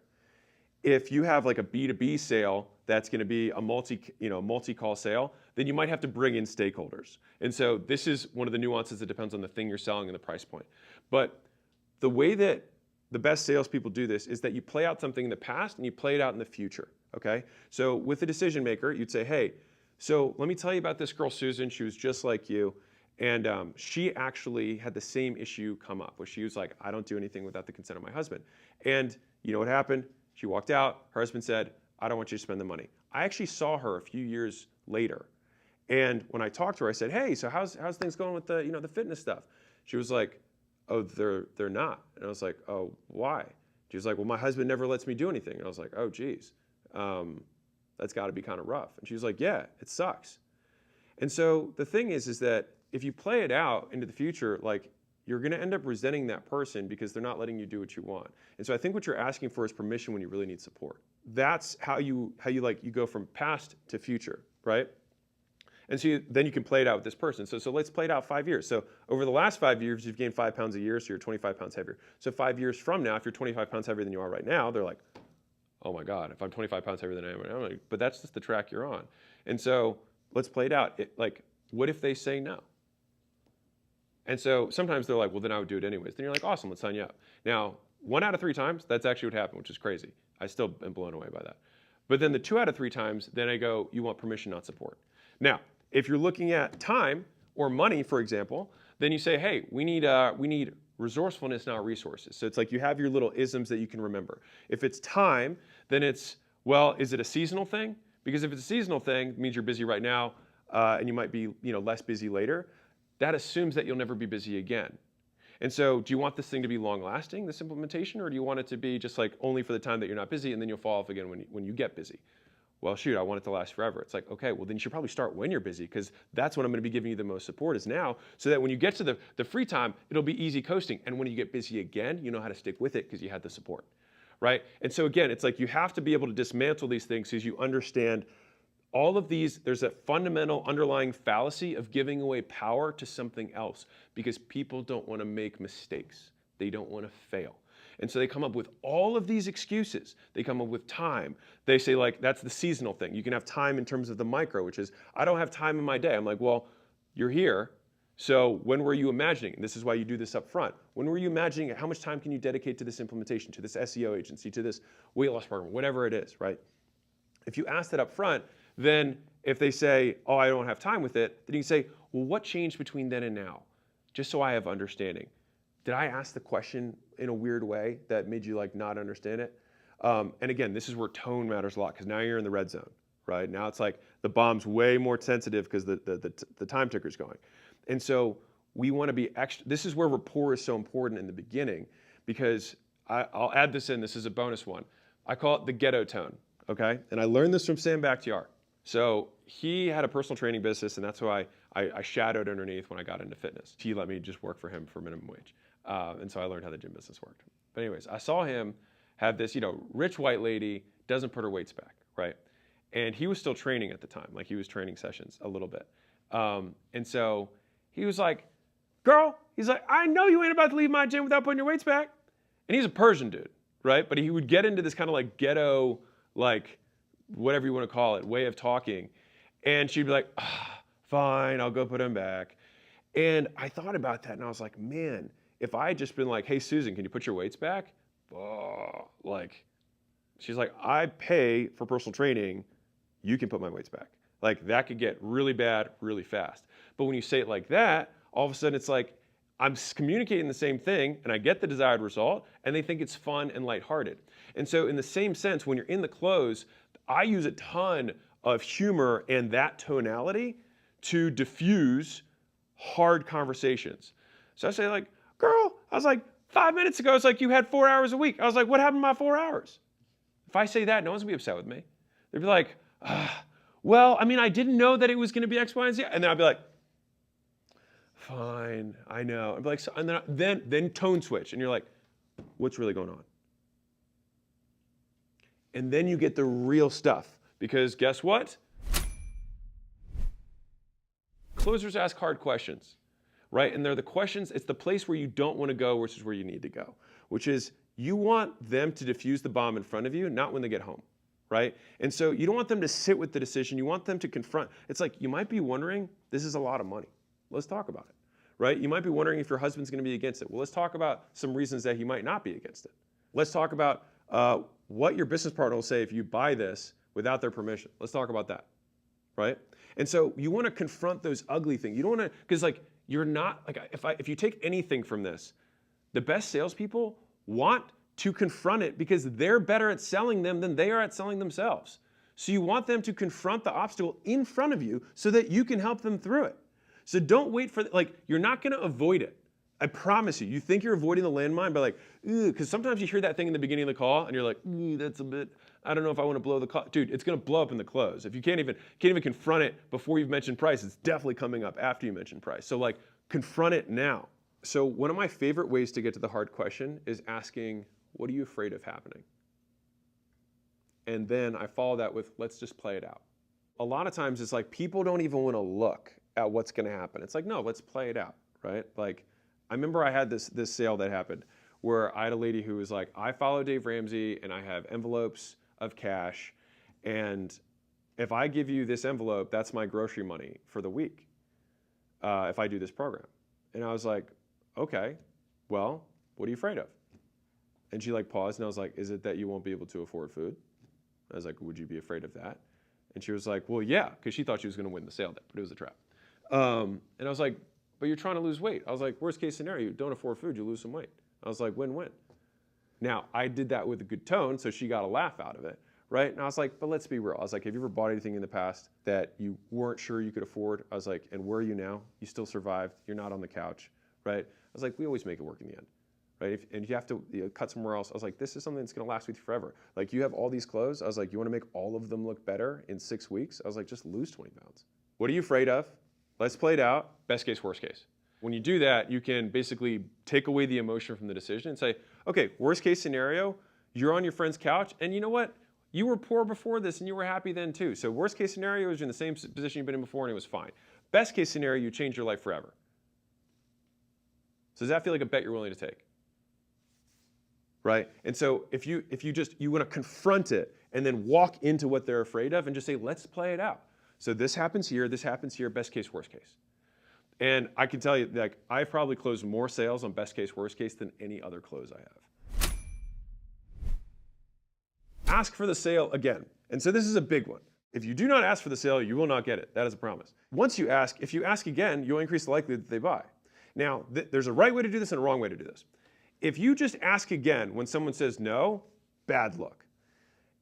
If you have like a B2B sale that's going to be a multi-call sale, then you might have to bring in stakeholders. And so this is one of the nuances that depends on the thing you're selling and the price point. But the way that the best salespeople do this is that you play out something in the past and you play it out in the future, okay? So with a decision maker, you'd say, hey, so let me tell you about this girl, Susan. She was just like you. And she actually had the same issue come up, where she was like, I don't do anything without the consent of my husband. And you know what happened? She walked out. Her husband said, I don't want you to spend the money. I actually saw her a few years later. And when I talked to her, I said, hey, so how's things going with the, the fitness stuff? She was like, oh, they're not. And I was like, oh, why? She was like, well, my husband never lets me do anything. And I was like, oh, geez, that's got to be kind of rough. And she was like, yeah, it sucks. And so the thing is that if you play it out into the future, like, you're going to end up resenting that person because they're not letting you do what you want. And so I think what you're asking for is permission when you really need support. That's how you go from past to future, right? And so then you can play it out with this person. So let's play it out 5 years. So over the last 5 years, you've gained 5 pounds a year, so you're 25 pounds heavier. So 5 years from now, if you're 25 pounds heavier than you are right now, they're like, oh my God, if I'm 25 pounds heavier than I am right now, like, but that's just the track you're on. And so let's play it out. Like, what if they say no? And so sometimes they're like, well, then I would do it anyways. Then you're like, awesome, let's sign you up. Now, 1 out of 3 times, that's actually what happened, which is crazy. I still am blown away by that. But then the 2 out of 3 times, then I go, you want permission, not support. Now, if you're looking at time or money, for example, then you say, hey, we need resourcefulness, not resources. So it's like you have your little isms that you can remember. If it's time, then it's, well, is it a seasonal thing? Because if it's a seasonal thing, it means you're busy right now, and you might be less busy later. That assumes that you'll never be busy again. And so do you want this thing to be long-lasting, this implementation, or do you want it to be just like only for the time that you're not busy and then you'll fall off again when you get busy? Well, shoot, I want it to last forever. It's like, okay, well then you should probably start when you're busy, because that's when I'm going to be giving you the most support is now, so that when you get to the free time, it'll be easy coasting. And when you get busy again, you know how to stick with it because you had the support, right? And so again, it's like you have to be able to dismantle these things as you understand all of these. There's a fundamental underlying fallacy of giving away power to something else because people don't want to make mistakes. They don't want to fail. And so they come up with all of these excuses. They come up with time. They say, like, that's the seasonal thing. You can have time in terms of the micro, which is, I don't have time in my day. I'm like, well, you're here. So when were you imagining? And this is why you do this up front. When were you imagining it? How much time can you dedicate to this implementation, to this SEO agency, to this weight loss program, whatever it is, right? If you ask that up front, then if they say, oh, I don't have time with it, then you can say, well, what changed between then and now? Just so I have understanding. Did I ask the question in a weird way that made you like not understand it? And again, this is where tone matters a lot, because now you're in the red zone, right? Now it's like the bomb's way more sensitive because the time ticker's going. And so we want to be extra. This is where rapport is so important in the beginning, because I'll add this in. This is a bonus one. I call it the ghetto tone, okay? And I learned this from Sam Bakhtiar. So he had a personal training business, and that's who I shadowed underneath when I got into fitness. He let me just work for him for minimum wage. And so I learned how the gym business worked. But anyways, I saw him have this, rich white lady, doesn't put her weights back, right? And he was still training at the time. Like, he was training sessions a little bit. And so he was like, girl, he's like, I know you ain't about to leave my gym without putting your weights back. And he's a Persian dude, right? But he would get into this kind of like ghetto, like whatever you want to call it, way of talking. And she'd be like, fine, I'll go put them back. And I thought about that and I was like, man, if I had just been like, hey, Susan, can you put your weights back? Oh, like, she's like, I pay for personal training. You can put my weights back. Like, that could get really bad really fast. But when you say it like that, all of a sudden it's like, I'm communicating the same thing and I get the desired result and they think it's fun and lighthearted. And so in the same sense, when you're in the close, I use a ton of humor and that tonality to diffuse hard conversations. So I say like, girl, I was like, 5 minutes ago, it's like you had 4 hours a week. I was like, what happened to my 4 hours? If I say that, no one's gonna be upset with me. They'd be like, well, I mean, I didn't know that it was gonna be X, Y, and Z. And then I'd be like, fine, I know. I'd be like, so, and then tone switch, and you're like, what's really going on? And then you get the real stuff, because guess what? Closers ask hard questions, right? And they're the questions, it's the place where you don't want to go versus where you need to go, which is you want them to defuse the bomb in front of you, not when they get home, right? And so you don't want them to sit with the decision. You want them to confront. It's like, you might be wondering, this is a lot of money. Let's talk about it, right? You might be wondering if your husband's going to be against it. Well, let's talk about some reasons that he might not be against it. Let's talk about what your business partner will say if you buy this without their permission. Let's talk about that, right? And so you want to confront those ugly things. You don't want to, because like, you're not, like, if you take anything from this, the best salespeople want to confront it because they're better at selling them than they are at selling themselves. So you want them to confront the obstacle in front of you so that you can help them through it. So don't wait for, like, you're not going to avoid it. I promise you. You think you're avoiding the landmine by like, because sometimes you hear that thing in the beginning of the call and you're like, that's a bit, I don't know if I want to blow the call. Dude, it's going to blow up in the close. If you can't even confront it before you've mentioned price, it's definitely coming up after you mention price. So like, confront it now. So one of my favorite ways to get to the hard question is asking, what are you afraid of happening? And then I follow that with, let's just play it out. A lot of times it's like, people don't even want to look at what's going to happen. It's like, no, let's play it out, right? Like, I remember I had this sale that happened where I had a lady who was like, I follow Dave Ramsey and I have envelopes of cash, and if I give you this envelope, that's my grocery money for the week if I do this program. And I was like, okay, well, what are you afraid of? And she like paused and I was like, is it that you won't be able to afford food? I was like, would you be afraid of that? And she was like, well, yeah, because she thought she was going to win the sale there, but it was a trap. And I was like, but you're trying to lose weight. I was like, worst case scenario, you don't afford food, you lose some weight. I was like, win-win. Now, I did that with a good tone, so she got a laugh out of it, right? And I was like, but let's be real. I was like, have you ever bought anything in the past that you weren't sure you could afford? I was like, and where are you now? You still survived. You're not on the couch, right? I was like, we always make it work in the end, right? And if you have to cut somewhere else, I was like, this is something that's going to last with you forever. Like, you have all these clothes. I was like, you want to make all of them look better in 6 weeks? I was like, just lose 20 pounds. What are you afraid of? Let's play it out. Best case, worst case. When you do that, you can basically take away the emotion from the decision and say, okay, worst case scenario, you're on your friend's couch, and you know what? You were poor before this, and you were happy then too. So worst case scenario is you're in the same position you've been in before, and it was fine. Best case scenario, you change your life forever. So does that feel like a bet you're willing to take? Right? And so if you want to confront it and then walk into what they're afraid of and just say, let's play it out. So this happens here, best case, worst case. And I can tell you, like, I've probably closed more sales on best case, worst case than any other close I have. Ask for the sale again. And so this is a big one. If you do not ask for the sale, you will not get it. That is a promise. Once you ask, if you ask again, you'll increase the likelihood that they buy. Now, there's a right way to do this and a wrong way to do this. If you just ask again when someone says no, bad luck.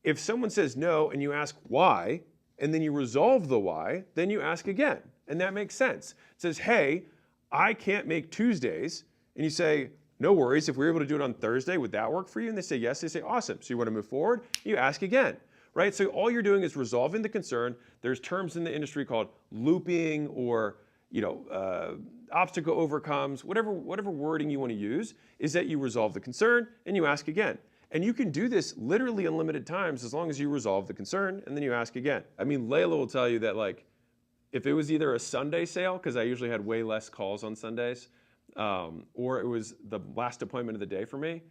If someone says no and you ask why, and then you resolve the why, then you ask again. And that makes sense. It says, hey, I can't make Tuesdays. And you say, no worries, if we were able to do it on Thursday, would that work for you? And they say yes. They say, awesome. So you want to move forward? You ask again, right? So all you're doing is resolving the concern. There's terms in the industry called looping or, obstacle overcomes, whatever wording you want to use, is that you resolve the concern and you ask again. And you can do this literally unlimited times as long as you resolve the concern and then you ask again. I mean, Layla will tell you that, like, if it was either a Sunday sale, because I usually had way less calls on Sundays, or it was the last appointment of the day for me,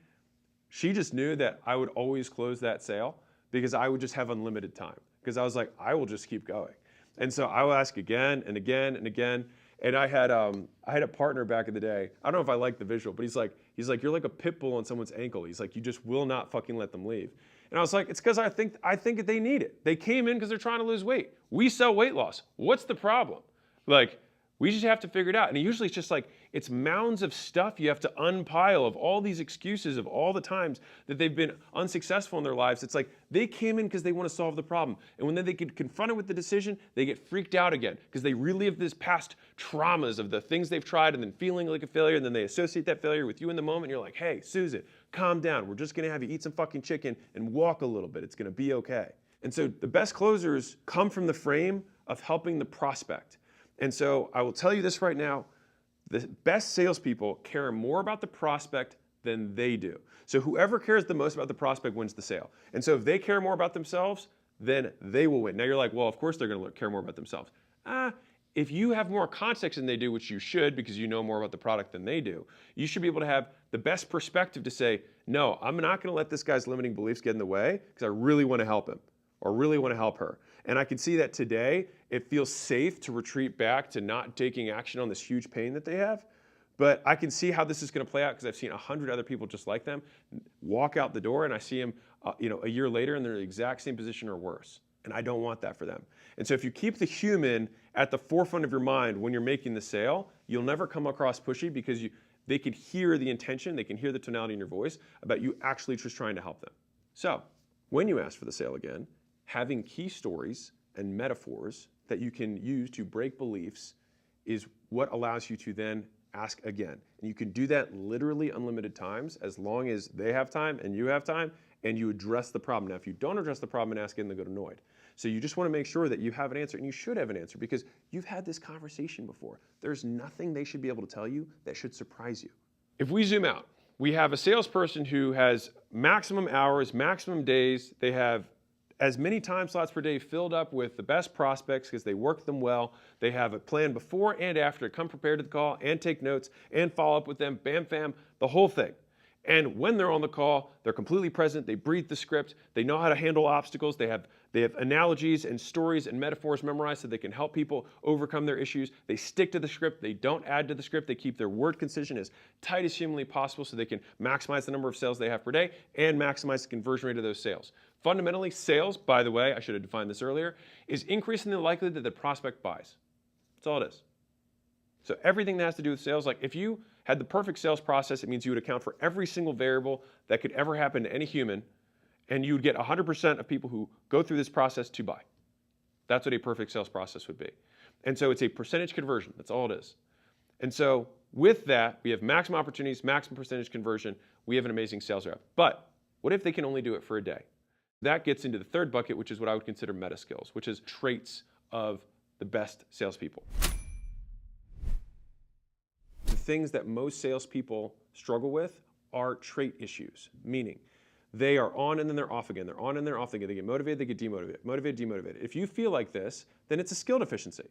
she just knew that I would always close that sale because I would just have unlimited time. Because I was like, I will just keep going. And so I will ask again and again and again. And I had a partner back in the day. I don't know if I like the visual, but he's like, you're like a pit bull on someone's ankle. He's like, you just will not fucking let them leave. And I was like, it's because I think that they need it. They came in because they're trying to lose weight. We sell weight loss. What's the problem? Like, we just have to figure it out. And usually it's just like, it's mounds of stuff you have to unpile of all these excuses of all the times that they've been unsuccessful in their lives. It's like they came in because they want to solve the problem. And when then they get confronted with the decision, they get freaked out again because they relive this past traumas of the things they've tried and then feeling like a failure. And then they associate that failure with you in the moment. You're like, hey, Susan, calm down. We're just going to have you eat some fucking chicken and walk a little bit. It's going to be okay. And so the best closers come from the frame of helping the prospect. And so I will tell you this right now, the best salespeople care more about the prospect than they do. So whoever cares the most about the prospect wins the sale. And so if they care more about themselves, then they will win. Now you're like, well, of course they're going to care more about themselves. If you have more context than they do, which you should because you know more about the product than they do, you should be able to have the best perspective to say, no, I'm not going to let this guy's limiting beliefs get in the way because I really want to help him. or really want to help her. And I can see that today it feels safe to retreat back to not taking action on this huge pain that they have. But I can see how this is going to play out because I've seen 100 other people just like them walk out the door, and I see them a year later and they're in the exact same position or worse. And I don't want that for them. And so if you keep the human at the forefront of your mind when you're making the sale, you'll never come across pushy because they can hear the intention, they can hear the tonality in your voice about you actually just trying to help them. So when you ask for the sale again, having key stories and metaphors that you can use to break beliefs is what allows you to then ask again. And you can do that literally unlimited times as long as they have time and you have time and you address the problem. Now, if you don't address the problem and ask again, they get annoyed. So you just want to make sure that you have an answer, and you should have an answer because you've had this conversation before. There's nothing they should be able to tell you that should surprise you. If we zoom out, we have a salesperson who has maximum hours, maximum days. They have as many time slots per day filled up with the best prospects because they work them well. They have a plan before and after to come prepared to the call and take notes and follow up with them, bam, fam, the whole thing. And when they're on the call, they're completely present. They breathe the script. They know how to handle obstacles. They have analogies and stories and metaphors memorized so they can help people overcome their issues. They stick to the script. They don't add to the script. They keep their word concision as tight as humanly possible so they can maximize the number of sales they have per day and maximize the conversion rate of those sales. Fundamentally, sales, by the way, I should have defined this earlier, is increasing the likelihood that the prospect buys. That's all it is. So everything that has to do with sales, like if you had the perfect sales process, it means you would account for every single variable that could ever happen to any human, and you would get 100% of people who go through this process to buy. That's what a perfect sales process would be. And so it's a percentage conversion. That's all it is. And so with that, we have maximum opportunities, maximum percentage conversion. We have an amazing sales rep. But what if they can only do it for a day? That gets into the third bucket, which is what I would consider meta skills, which is traits of the best salespeople. The things that most salespeople struggle with are trait issues, meaning they are on and then they're off again. They're on and they're off again. They get motivated, they get demotivated, motivated, demotivated. If you feel like this, then it's a skill deficiency.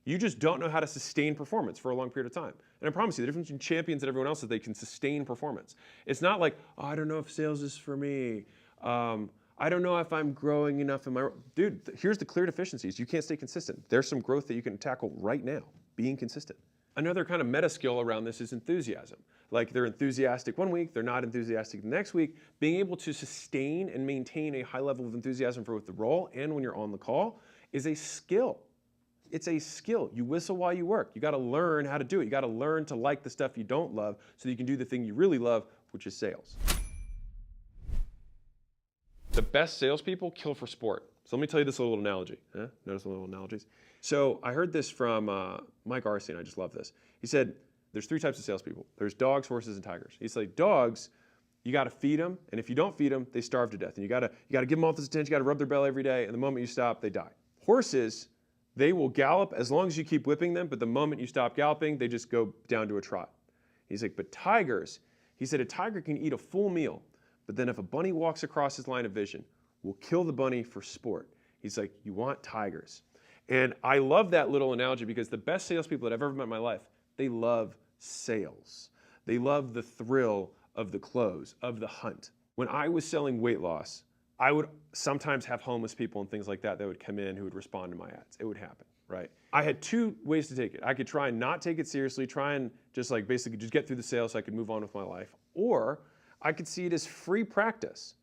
You just don't know how to sustain performance for a long period of time. And I promise you, the difference between champions and everyone else is they can sustain performance. It's not like, oh, I don't know if sales is for me. I don't know if I'm growing enough in my... Dude, here's the clear deficiencies. You can't stay consistent. There's some growth that you can tackle right now, being consistent. Another kind of meta skill around this is enthusiasm. Like they're enthusiastic one week, they're not enthusiastic the next week. Being able to sustain and maintain a high level of enthusiasm for both the role and when you're on the call is a skill. It's a skill. You whistle while you work. You got to learn how to do it. You got to learn to like the stuff you don't love so that you can do the thing you really love, which is sales. The best salespeople kill for sport. So let me tell you this little analogy. Notice the little analogies. So I heard this from Mike Arcee, I just love this. He said, there's three types of salespeople. There's dogs, horses, and tigers. He's like, dogs, you got to feed them, and if you don't feed them, they starve to death. And you got to give them all this attention, you got to rub their belly every day, and the moment you stop, they die. Horses, they will gallop as long as you keep whipping them, but the moment you stop galloping, they just go down to a trot. He's like, but tigers, he said, a tiger can eat a full meal, but then if a bunny walks across his line of vision, we'll kill the bunny for sport. He's like, you want tigers. And I love that little analogy because the best salespeople that I've ever met in my life, they love sales. They love the thrill of the close, of the hunt. When I was selling weight loss, I would sometimes have homeless people and things like that that would come in who would respond to my ads. It would happen, right? I had two ways to take it. I could try and not take it seriously, try and just like basically just get through the sale so I could move on with my life. Or I could see it as free practice.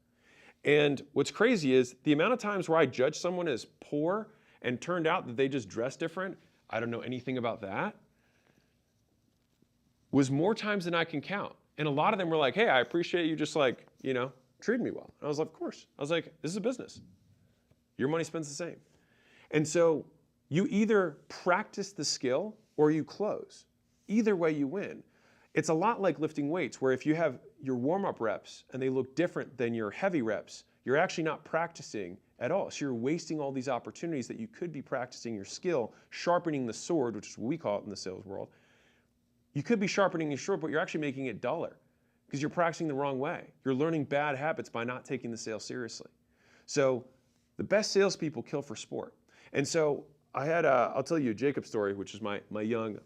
And what's crazy is the amount of times where I judged someone as poor and turned out that they just dress different, I don't know anything about that, was more times than I can count. And a lot of them were like, hey, I appreciate you just like, treating me well. And I was like, of course. I was like, this is a business. Your money spends the same. And so you either practice the skill or you close. Either way you win. It's a lot like lifting weights where if you have your warm-up reps and they look different than your heavy reps, you're actually not practicing at all. So you're wasting all these opportunities that you could be practicing your skill, sharpening the sword, which is what we call it in the sales world. You could be sharpening your sword, but you're actually making it duller because you're practicing the wrong way. You're learning bad habits by not taking the sale seriously. So the best salespeople kill for sport. And so I had I'll tell you a Jacob story, which is my young,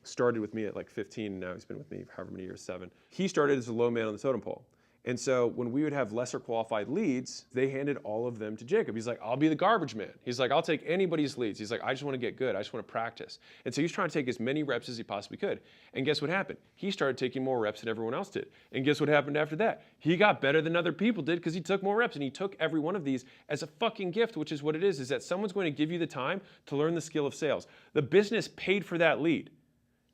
started with me at like 15, and now he's been with me for however many years, 7. He started as a low man on the totem pole. And so when we would have lesser qualified leads, they handed all of them to Jacob. He's like, I'll be the garbage man. He's like, I'll take anybody's leads. He's like, I just want to get good. I just want to practice. And so he's trying to take as many reps as he possibly could. And guess what happened? He started taking more reps than everyone else did. And guess what happened after that? He got better than other people did because he took more reps. And he took every one of these as a fucking gift, which is what it is that someone's going to give you the time to learn the skill of sales. The business paid for that lead.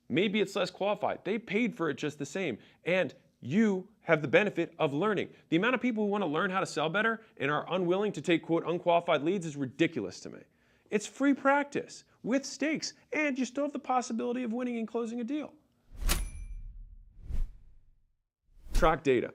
Maybe it's less qualified. They paid for it just the same. And you have the benefit of learning. The amount of people who want to learn how to sell better and are unwilling to take, quote, unqualified leads is ridiculous to me. It's free practice with stakes, and you still have the possibility of winning and closing a deal. Track data.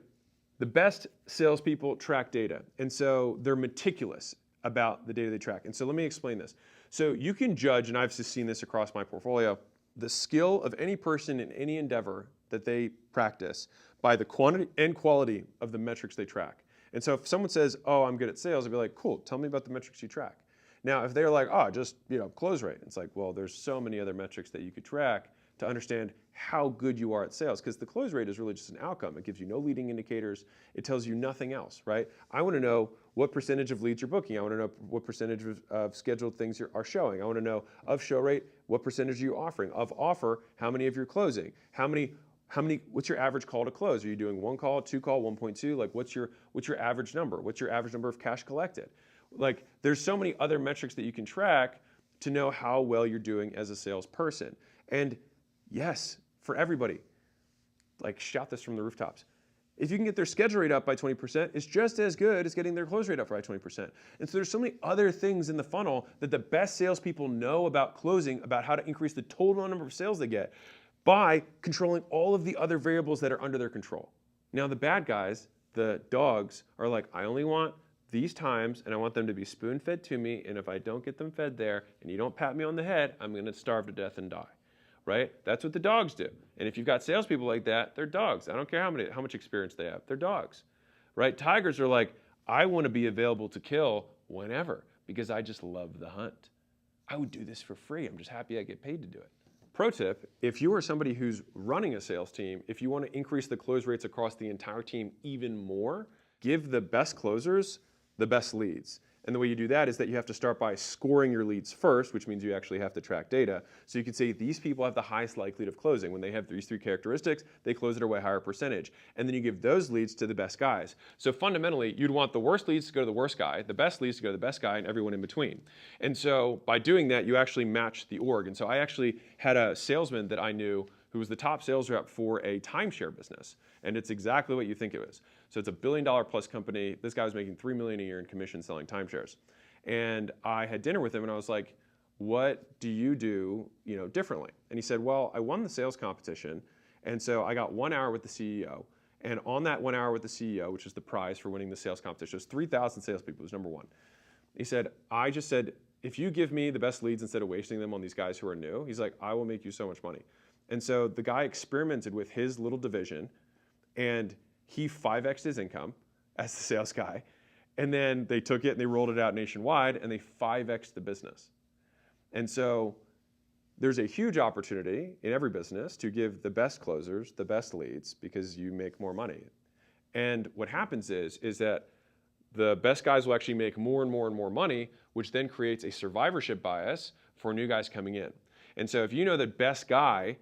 The best salespeople track data, and so they're meticulous about the data they track. And so let me explain this. So you can judge, and I've just seen this across my portfolio, the skill of any person in any endeavor that they practice by the quantity and quality of the metrics they track. And so if someone says, oh, I'm good at sales, I'd be like, cool, tell me about the metrics you track. Now, if they're like, oh, just close rate, it's like, well, there's so many other metrics that you could track to understand how good you are at sales, because the close rate is really just an outcome. It gives you no leading indicators. It tells you nothing else, right? I want to know what percentage of leads you're booking. I want to know what percentage of scheduled things are showing. I want to know of show rate, what percentage are you offering? Of offer, how many of you're closing? What's your average call to close? Are you doing 1 call, 2 call, 1.2? Like what's your average number? What's your average number of cash collected? Like there's so many other metrics that you can track to know how well you're doing as a salesperson. And yes, for everybody, like shout this from the rooftops. If you can get their schedule rate up by 20%, it's just as good as getting their close rate up by 20%. And so there's so many other things in the funnel that the best salespeople know about closing, about how to increase the total number of sales they get by controlling all of the other variables that are under their control. Now the bad guys, the dogs, are like, I only want these times and I want them to be spoon-fed to me, and if I don't get them fed there and you don't pat me on the head, I'm gonna starve to death and die. Right? That's what the dogs do. And if you've got salespeople like that, they're dogs. I don't care how much experience they have. They're dogs. Right? Tigers are like, I want to be available to kill whenever because I just love the hunt. I would do this for free. I'm just happy I get paid to do it. Pro tip, if you are somebody who's running a sales team, if you want to increase the close rates across the entire team even more, give the best closers the best leads. And the way you do that is that you have to start by scoring your leads first, which means you actually have to track data. So you could say these people have the highest likelihood of closing. When they have these 3 characteristics, they close at a way higher percentage. And then you give those leads to the best guys. So fundamentally, you'd want the worst leads to go to the worst guy, the best leads to go to the best guy, and everyone in between. And so by doing that, you actually match the org. And so I actually had a salesman that I knew who was the top sales rep for a timeshare business. And it's exactly what you think it is. So it's a $1 billion plus company. This guy was making $3 million a year in commission selling timeshares. And I had dinner with him and I was like, what do you do, differently? And he said, well, I won the sales competition. And so I got 1 hour with the CEO. And on that 1 hour with the CEO, which is the prize for winning the sales competition, it was 3,000 salespeople, it was number 1. He said, I just said, if you give me the best leads instead of wasting them on these guys who are new, he's like, I will make you so much money. And so the guy experimented with his little division and he 5x'd his income as the sales guy. And then they took it and they rolled it out nationwide and they 5x'd the business. And so there's a huge opportunity in every business to give the best closers the best leads because you make more money. And what happens is that the best guys will actually make more and more and more money, which then creates a survivorship bias for new guys coming in. And so if you know that best guy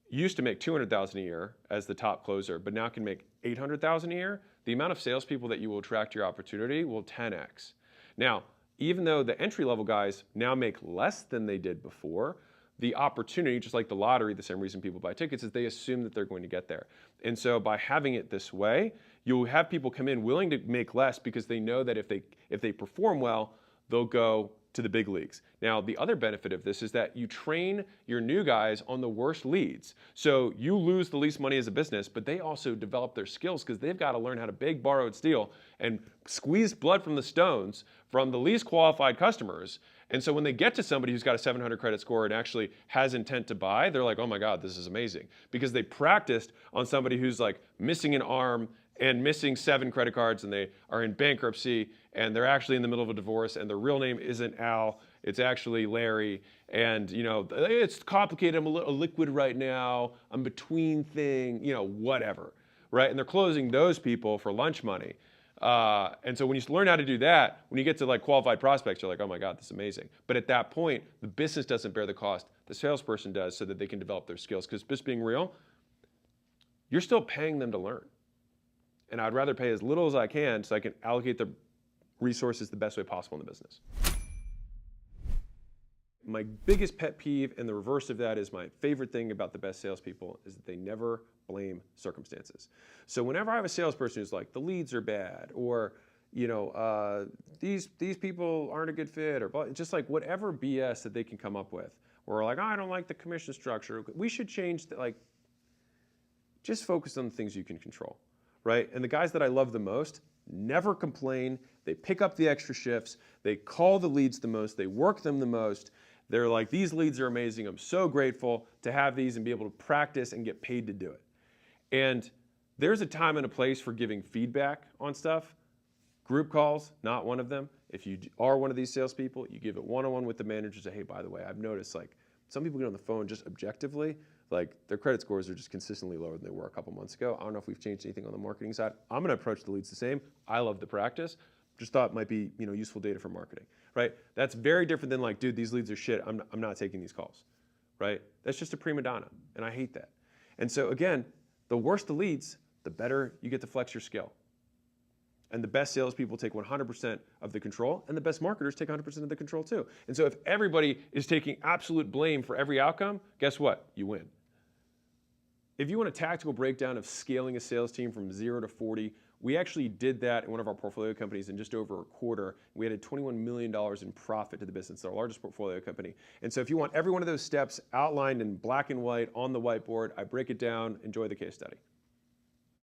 used to make $200,000 a year as the top closer, but now can make $800,000 a year, the amount of salespeople that you will attract to your opportunity will 10x. Now, even though the entry-level guys now make less than they did before, the opportunity, just like the lottery, the same reason people buy tickets is they assume that they're going to get there. And so by having it this way, you'll have people come in willing to make less because they know that if they perform well, they'll go to the big leagues. Now, the other benefit of this is that you train your new guys on the worst leads. So you lose the least money as a business, but they also develop their skills because they've got to learn how to beg, borrow, and steal and squeeze blood from the stones from the least qualified customers. And so when they get to somebody who's got a 700 credit score and actually has intent to buy, they're like, oh my God, this is amazing. Because they practiced on somebody who's like missing an arm and missing 7 credit cards and they are in bankruptcy and they're actually in the middle of a divorce and their real name isn't Al, it's actually Larry. And it's complicated, I'm a little liquid right now, I'm between thing, whatever, right? And they're closing those people for lunch money. And so when you learn how to do that, when you get to like qualified prospects, you're like, oh my God, this is amazing. But at that point, the business doesn't bear the cost. The salesperson does, so that they can develop their skills. Because just being real, you're still paying them to learn. And I'd rather pay as little as I can so I can allocate the resources the best way possible in the business. My biggest pet peeve, and the reverse of that is my favorite thing about the best salespeople, is that they never blame circumstances. So whenever I have a salesperson who's like, the leads are bad, or these people aren't a good fit, or just like whatever BS that they can come up with, or like, oh, I don't like the commission structure. We should change, just focus on the things you can control, right? And the guys that I love the most never complain. They pick up the extra shifts. They call the leads the most. They work them the most. They're like, these leads are amazing. I'm so grateful to have these and be able to practice and get paid to do it. And there's a time and a place for giving feedback on stuff. Group calls, not one of them. If you are one of these salespeople, you give it one-on-one with the manager. Say, hey, by the way, I've noticed like some people get on the phone just objectively, like their credit scores are just consistently lower than they were a couple months ago. I don't know if we've changed anything on the marketing side. I'm going to approach the leads the same. I love the practice. Just thought it might be useful data for marketing, right? That's very different than like, dude, these leads are shit. I'm not taking these calls, right? That's just a prima donna, and I hate that. And so again, the worse the leads, the better you get to flex your skill. And the best salespeople take 100% of the control, and the best marketers take 100% of the control too. And so if everybody is taking absolute blame for every outcome, guess what? You win. If you want a tactical breakdown of scaling a sales team from 0 to 40, we actually did that in one of our portfolio companies in just over a quarter. We added $21 million in profit to the business. It's our largest portfolio company. And so if you want every one of those steps outlined in black and white on the whiteboard, I break it down. Enjoy the case study.